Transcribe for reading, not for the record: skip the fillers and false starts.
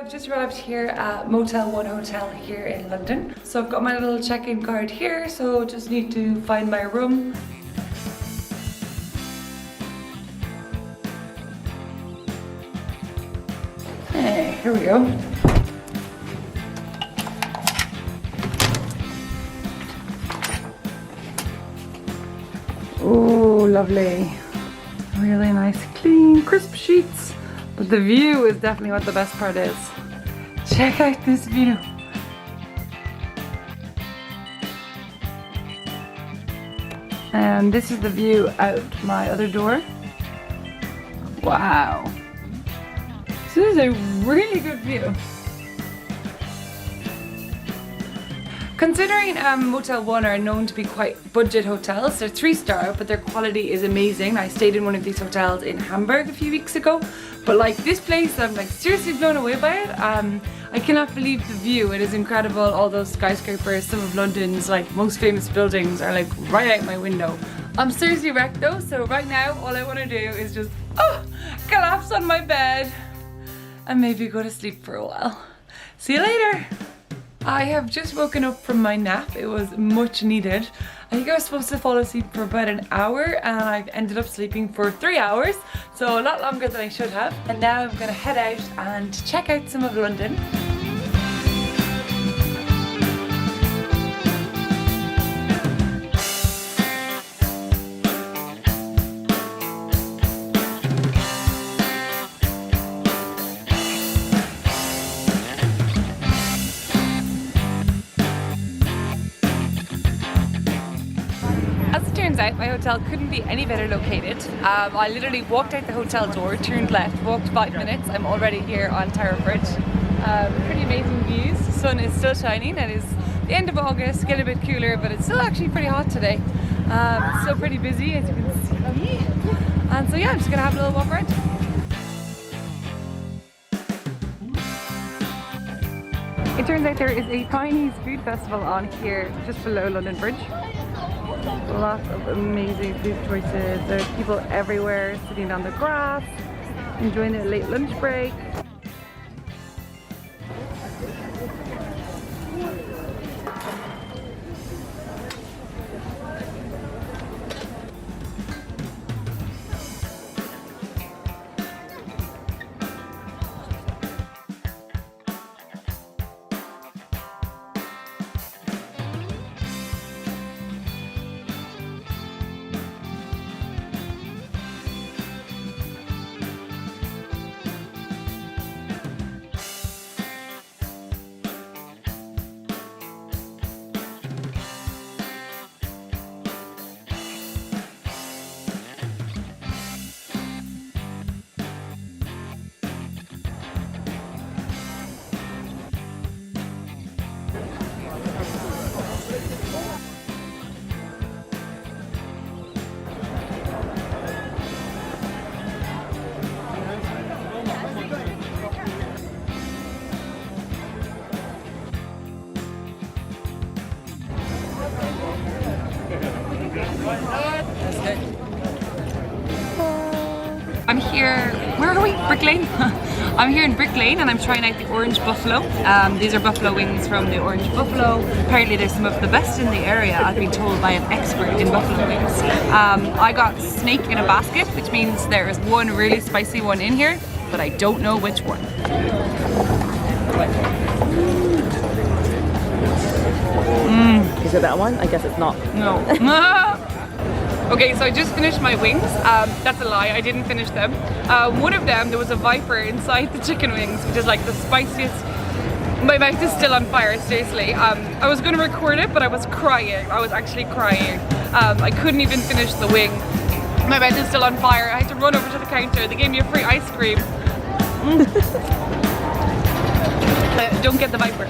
I've just arrived here at Motel One Hotel here in London. So I've got my little check-in card here, so just need to find my room. Hey, here we go. Oh, lovely. Really nice, clean, crisp sheets. But the view is definitely what the best part is. Check out this view. And this is the view out my other door. Wow. This is a really good view. Considering Motel One are known to be quite budget hotels, they're 3-star, but their quality is amazing. I stayed in one of these hotels in Hamburg a few weeks ago, but like this place, I'm like seriously blown away by it. I cannot believe the view. It is incredible. All those skyscrapers, some of London's like most famous buildings are like right out my window. I'm seriously wrecked though, so right now all I want to do is just collapse on my bed and maybe go to sleep for a while. See you later. I have just woken up from my nap. It was much needed. I think I was supposed to fall asleep for about an hour and I've ended up sleeping for 3 hours, so a lot longer than I should have. And now I'm gonna head out and check out some of London. Turns out my hotel couldn't be any better located. I literally walked out the hotel door, turned left, walked 5 minutes. I'm already here on Tower Bridge. Pretty amazing views. The sun is still shining. It is the end of August, getting a bit cooler, but it's still actually pretty hot today. It's still pretty busy, as you can see. And so yeah, I'm just gonna have a little walk around. It turns out there is a Chinese food festival on here just below London Bridge. Lots of amazing food choices. There's people everywhere sitting on the grass, enjoying their late lunch break. I'm here, where are we? Brick Lane? I'm here in Brick Lane and I'm trying out the Orange Buffalo. These are buffalo wings from the Orange Buffalo. Apparently they're some of the best in the area, I've been told by an expert in buffalo wings. I got snake in a basket, which means there is one really spicy one in here, but I don't know which one. Is it that one? I guess it's not. No. Okay, so I just finished my wings. That's a lie, I didn't finish them. One of them, there was a viper inside the chicken wings, which is like the spiciest. My mouth is still on fire, seriously. I was going to record it, but I was crying. I was actually crying. I couldn't even finish the wing. My mouth is still on fire. I had to run over to the counter. They gave me a free ice cream. Don't get the viper.